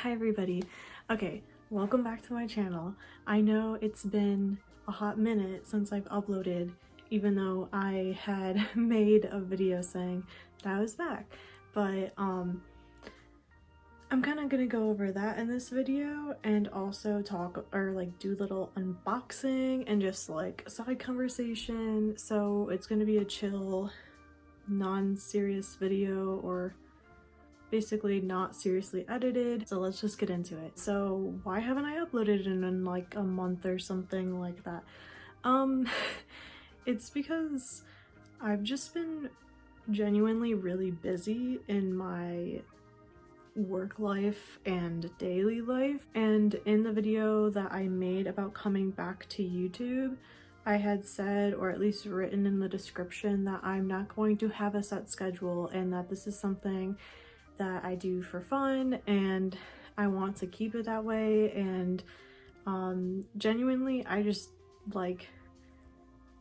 Hi everybody. Okay, welcome back to my channel. I know it's been a hot minute since I've uploaded, even though I had made a video saying that I was back. But I'm kind of gonna go over that in this video and also talk or like do little unboxing and just like side conversation. So it's gonna be a chill, non-serious video, or basically not seriously edited. So let's just get into it. So why haven't I uploaded in like a month or something like that? It's because I've just been genuinely really busy in my work life and daily life. And in the video that I made about coming back to YouTube, I had said, or at least written in the description, that I'm not going to have a set schedule and that this is something that I do for fun and I want to keep it that way. And genuinely, I just like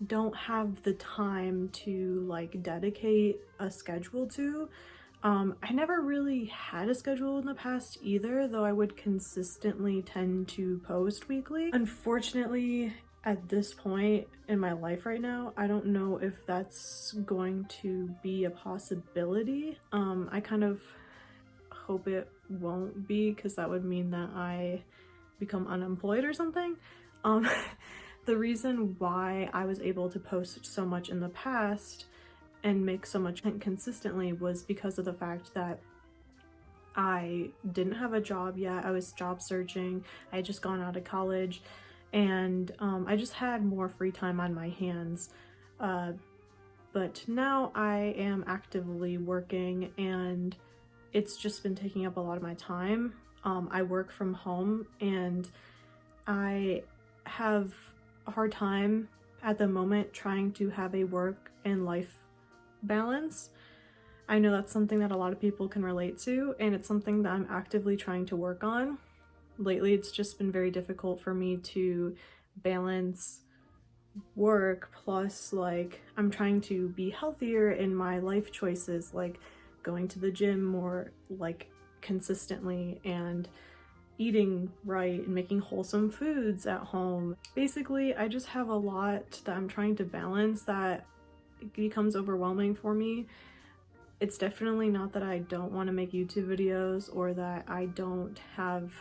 don't have the time to like dedicate a schedule to. I never really had a schedule in the past either, though I would consistently tend to post weekly. Unfortunately, at this point in my life right now, I don't know if that's going to be a possibility. I kind of hope it won't be, because that would mean that I become unemployed or something. The reason why I was able to post so much in the past and make so much content consistently was because of the fact that I didn't have a job yet. I was job searching. I had just gone out of college, and I just had more free time on my hands. But now I am actively working and it's just been taking up a lot of my time. I work from home and I have a hard time at the moment trying to have a work and life balance. I know that's something that a lot of people can relate to, and it's something that I'm actively trying to work on. Lately, it's just been very difficult for me to balance work plus like I'm trying to be healthier in my life choices, like going to the gym more like consistently and eating right and making wholesome foods at home. Basically, I just have a lot that I'm trying to balance that becomes overwhelming for me. It's definitely not that I don't want to make YouTube videos or that I don't have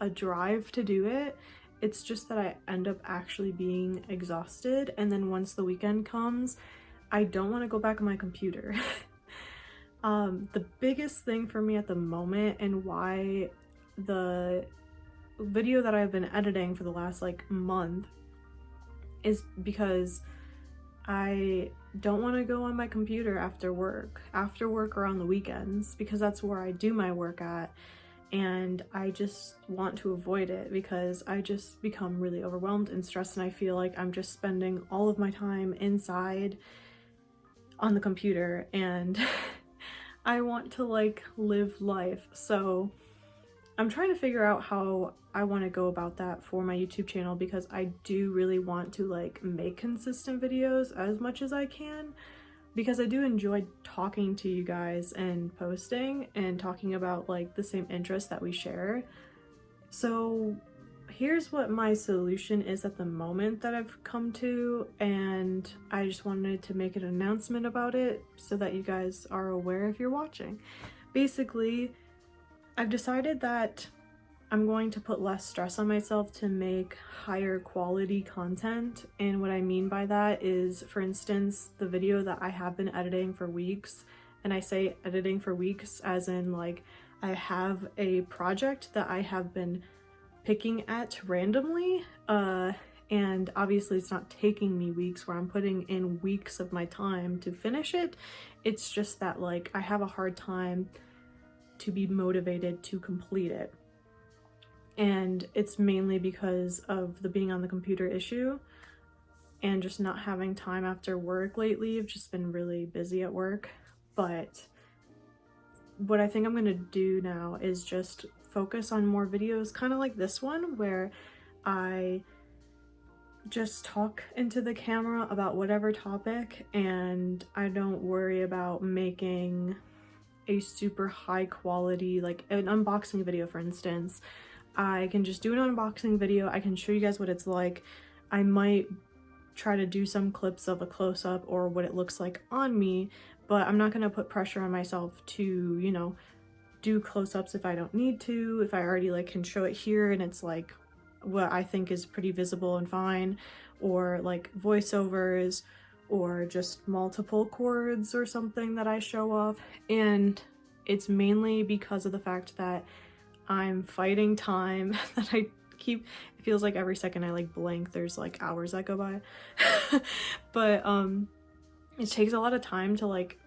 a drive to do it. It's just that I end up actually being exhausted, and then once the weekend comes, I don't want to go back on my computer. The biggest thing for me at the moment, and why the video that I've been editing for the last like month, is because I don't want to go on my computer after work or on the weekends, because that's where I do my work at, and I just want to avoid it because I just become really overwhelmed and stressed, and I feel like I'm just spending all of my time inside on the computer, and I want to like live life. So I'm trying to figure out how I want to go about that for my YouTube channel, because I do really want to like make consistent videos as much as I can, because I do enjoy talking to you guys and posting and talking about like the same interests that we share. So here's what my solution is at the moment that I've come to, and I just wanted to make an announcement about it so that you guys are aware if you're watching. Basically, I've decided that I'm going to put less stress on myself to make higher quality content. And what I mean by that is, for instance, the video that I have been editing for weeks, and I say editing for weeks as in like I have a project that I have been picking at randomly, and obviously it's not taking me weeks where I'm putting in weeks of my time to finish it. It's just that like I have a hard time to be motivated to complete it, and it's mainly because of the being on the computer issue and just not having time after work lately. I've just been really busy at work. But what I think I'm gonna do now is just focus on more videos kind of like this one, where I just talk into the camera about whatever topic and I don't worry about making a super high quality, like an unboxing video for instance, I can just do an unboxing video. I can show you guys what it's like. I might try to do some clips of a close-up or what it looks like on me, but I'm not going to put pressure on myself to, you know, do close-ups if I don't need to, if I already like can show it here and it's like what I think is pretty visible and fine, or like voiceovers or just multiple chords or something that I show off. And it's mainly because of the fact that I'm fighting time that I keep, it feels like every second I like blink there's like hours that go by. But it takes a lot of time to like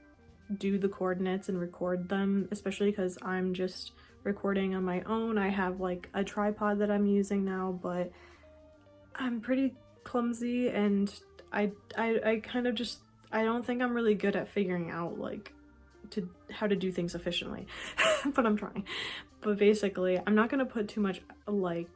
do the coordinates and record them, especially because I'm just recording on my own. I have like a tripod that I'm using now, but I'm pretty clumsy and I kind of just, I don't think I'm really good at figuring out like how to do things efficiently. But I'm trying. But basically, I'm not gonna put too much like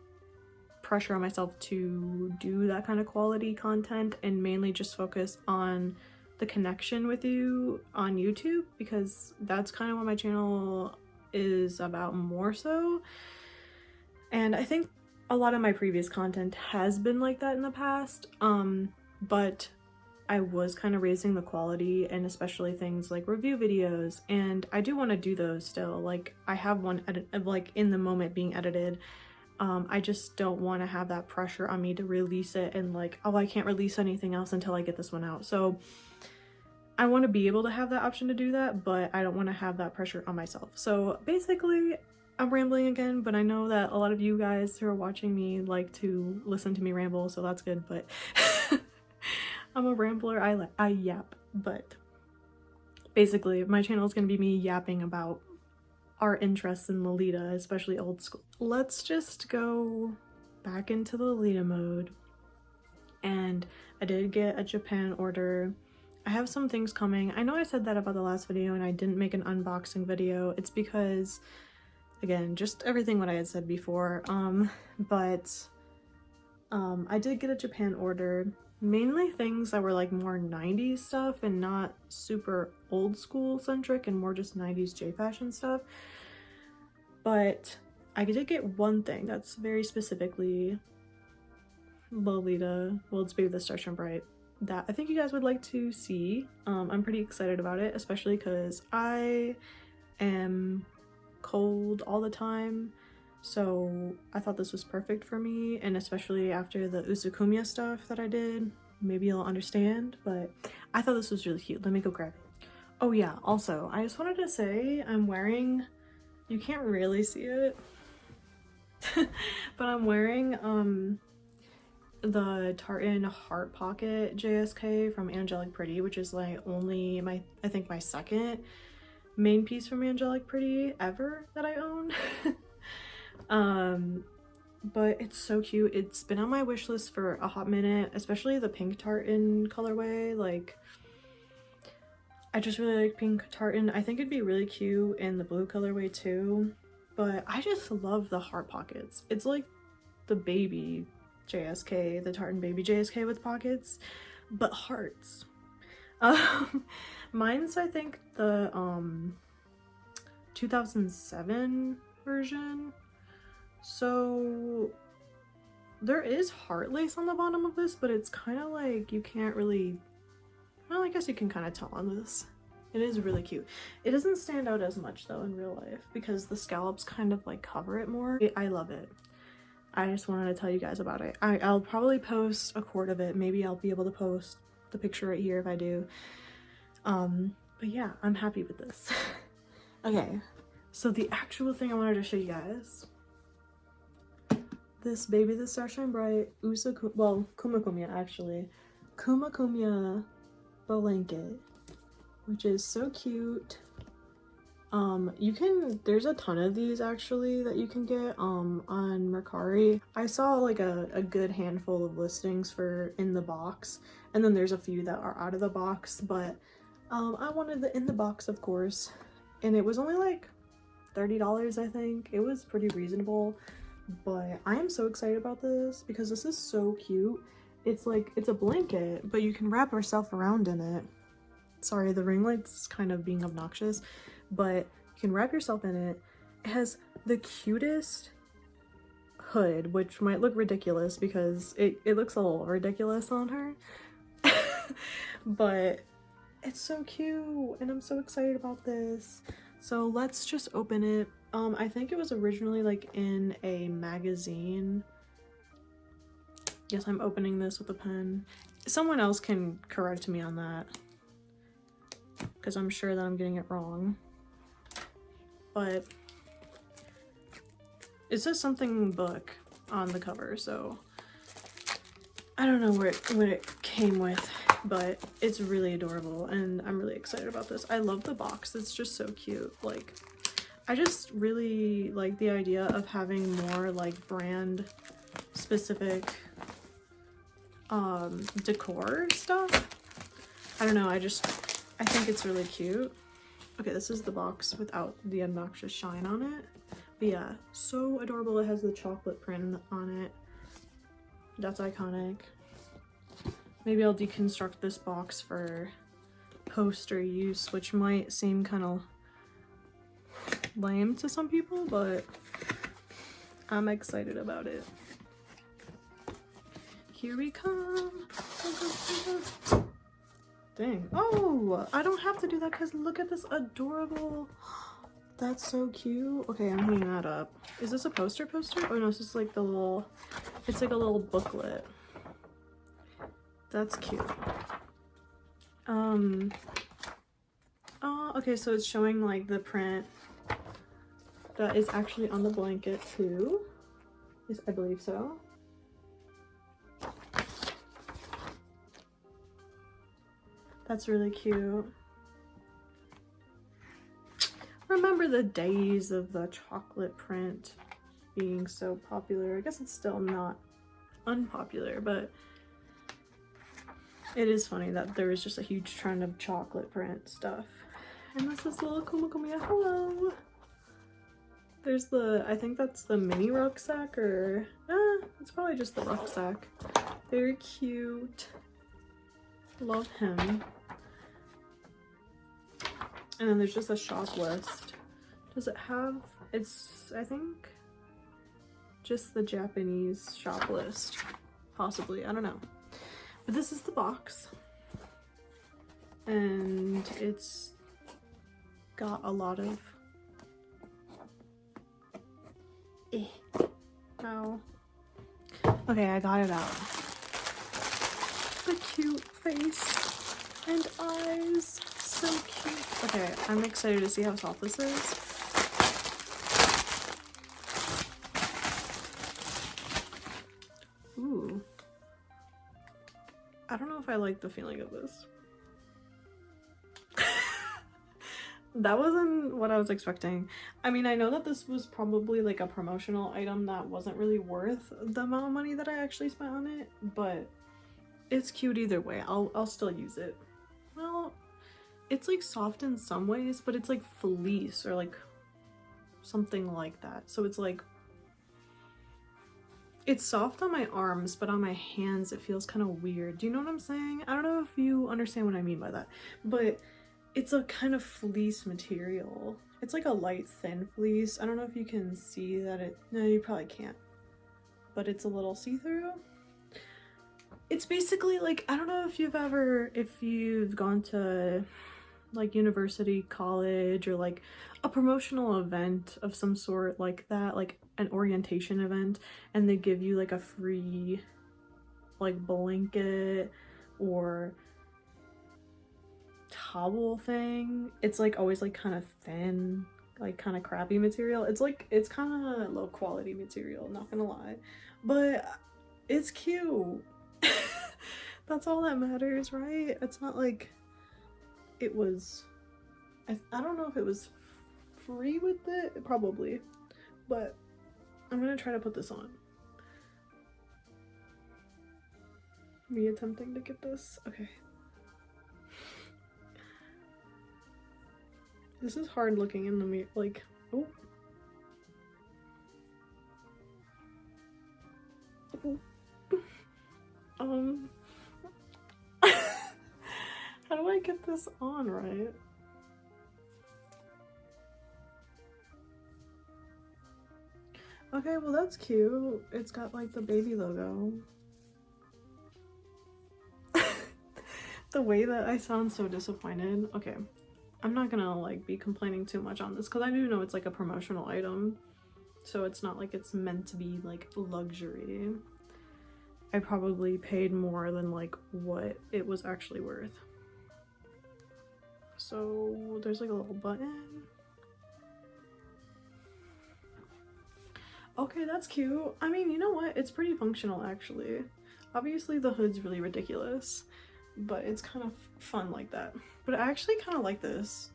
pressure on myself to do that kind of quality content, and mainly just focus on the connection with you on YouTube, because that's kind of what my channel is about more so. And I think a lot of my previous content has been like that in the past, but I was kind of raising the quality, and especially things like review videos, and I do want to do those still. Like I have one like in the moment being edited. I just don't want to have that pressure on me to release it and like, oh, I can't release anything else until I get this one out. So I want to be able to have that option to do that, but I don't want to have that pressure on myself. So basically, I'm rambling again, but I know that a lot of you guys who are watching me like to listen to me ramble, so that's good. But I'm a rambler, I yap. But basically, my channel is going to be me yapping about our interests in Lolita, especially old school. Let's just go back into the Lolita mode. And I did get a Japan order. I have some things coming. I know I said that about the last video and I didn't make an unboxing video. It's because, again, just everything what I had said before. I did get a Japan order. Mainly things that were like more 90s stuff and not super old school centric, and more just 90s J-fashion stuff. But I did get one thing that's very specifically Lolita, well, it's Baby the Star Shine Bright, that I think you guys would like to see. I'm pretty excited about it, especially because I am cold all the time, so I thought this was perfect for me, and especially after the Usakumiya stuff that I did, maybe you'll understand, but I thought this was really cute. Let me go grab it. Oh yeah, also, I just wanted to say I'm wearing, you can't really see it, but I'm wearing the Tartan Heart Pocket JSK from Angelic Pretty, which is like only I think my second main piece from Angelic Pretty ever that I own. But it's so cute. It's been on my wish list for a hot minute, especially the pink tartan colorway. Like, I just really like pink tartan. I think it'd be really cute in the blue colorway too, but I just love the heart pockets. It's like the baby JSK, the tartan baby JSK with pockets, but hearts. Mine's I think the 2007 version. So there is heart lace on the bottom of this, but it's kind of like, you can't really, well, I guess you can kind of tell on this. It is really cute. It doesn't stand out as much though in real life because the scallops kind of like cover it more. I love it. I just wanted to tell you guys about it. I'll probably post a quart of it. Maybe I'll be able to post the picture right here if I do. But yeah, I'm happy with this. Okay, so the actual thing I wanted to show you guys, this Baby the Star Shine Bright Kumakumiya actually. Kumakumiya blanket, which is so cute. There's a ton of these actually that you can get on Mercari. I saw like a good handful of listings for in the box, and then there's a few that are out of the box, but I wanted the in the box, of course, and it was only like $30, I think. It was pretty reasonable, but I am so excited about this because this is so cute. It's like, it's a blanket, but you can wrap yourself around in it. Sorry, the ring light's kind of being obnoxious, but you can wrap yourself in it. It has the cutest hood, which might look ridiculous because it looks a little ridiculous on her. But it's so cute and I'm so excited about this. So let's just open it. I think it was originally like in a magazine. Yes, I'm opening this with a pen. Someone else can correct me on that, because I'm sure that I'm getting it wrong. But it says something book on the cover, so I don't know what it came with, but it's really adorable and I'm really excited about this. I love the box. It's just so cute. Like, I just really like the idea of having more like brand specific decor stuff. I don't know, I think it's really cute. Okay, this is the box without the obnoxious shine on it. But yeah, so adorable. It has the chocolate print on it. That's iconic. Maybe I'll deconstruct this box for poster use, which might seem kind of lame to some people, but I'm excited about it. Here we come. Dang. Oh, I don't have to do that because look at this adorable. That's so cute. Okay, I'm hanging that up. Is this a poster? Oh no, this is like the little, it's like a little booklet. That's cute. Oh, okay, so it's showing like the print that is actually on the blanket too. Yes, I believe so. That's really cute. Remember the days of the chocolate print being so popular. I guess it's still not unpopular, but it is funny that there is just a huge trend of chocolate print stuff. And this is little Kumakumiya. Hello! There's the, I think that's the mini rucksack, or it's probably just the rucksack. Very cute. Love him. And then there's just a shop list. Does it have, it's, I think, just the Japanese shop list. Possibly, I don't know. But this is the box. And it's got a lot of, ow. Okay, I got it out. The cute face and eyes. So cute. Okay, I'm excited to see how soft this is. Ooh. I don't know if I like the feeling of this. That wasn't what I was expecting. I mean, I know that this was probably like a promotional item that wasn't really worth the amount of money that I actually spent on it, but it's cute either way. I'll still use it. Well, it's like soft in some ways, but it's like fleece or like something like that. So it's like, it's soft on my arms, but on my hands it feels kind of weird. Do you know what I'm saying? I don't know if you understand what I mean by that, but it's a kind of fleece material. It's like a light thin fleece. I don't know if you can see that no, you probably can't, but it's a little see-through. It's basically like, I don't know if you've gone to like university, college, or like a promotional event of some sort like that, like an orientation event, and they give you like a free like blanket or towel thing. It's like always like kind of thin, like kind of crappy material. It's kind of low quality material, not gonna lie, but it's cute. That's all that matters, right? It's not like it was, I don't know if it was free with it, probably, but I'm gonna try to put this on. Me attempting to get this. Okay. This is hard looking in the mirror, like, oh. How do I get this on right? Okay, well that's cute. It's got like the baby logo. The way that I sound so disappointed. Okay, I'm not gonna like be complaining too much on this because I do know it's like a promotional item. So it's not like it's meant to be like luxury. I probably paid more than like what it was actually worth. So there's like a little button. Okay, that's cute. I mean, you know what? It's pretty functional actually. Obviously the hood's really ridiculous, but it's kind of fun like that. But I actually kind of like this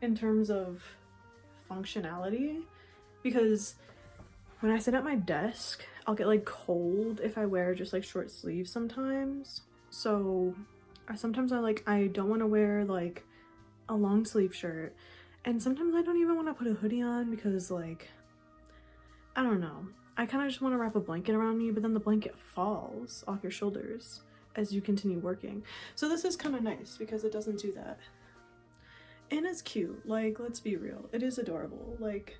in terms of functionality, because when I sit at my desk, I'll get like cold if I wear just like short sleeves sometimes. So sometimes I don't want to wear like a long sleeve shirt, and sometimes I don't even want to put a hoodie on because like, I don't know, I kind of just want to wrap a blanket around me, but then the blanket falls off your shoulders as you continue working. So this is kind of nice because it doesn't do that. And it's cute, like, let's be real, it is adorable. Like,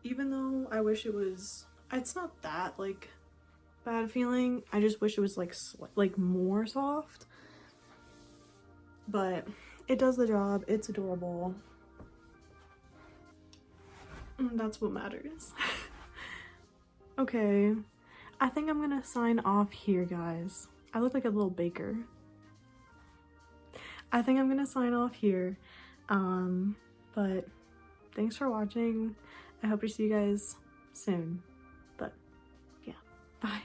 even though I wish it was, it's not that like bad feeling, I just wish it was like more soft, but it does the job. It's adorable. That's what matters. Okay, I think I'm gonna sign off here, guys. I look like a little baker. I think I'm gonna sign off here, but thanks for watching. I hope to see you guys soon, but yeah, bye.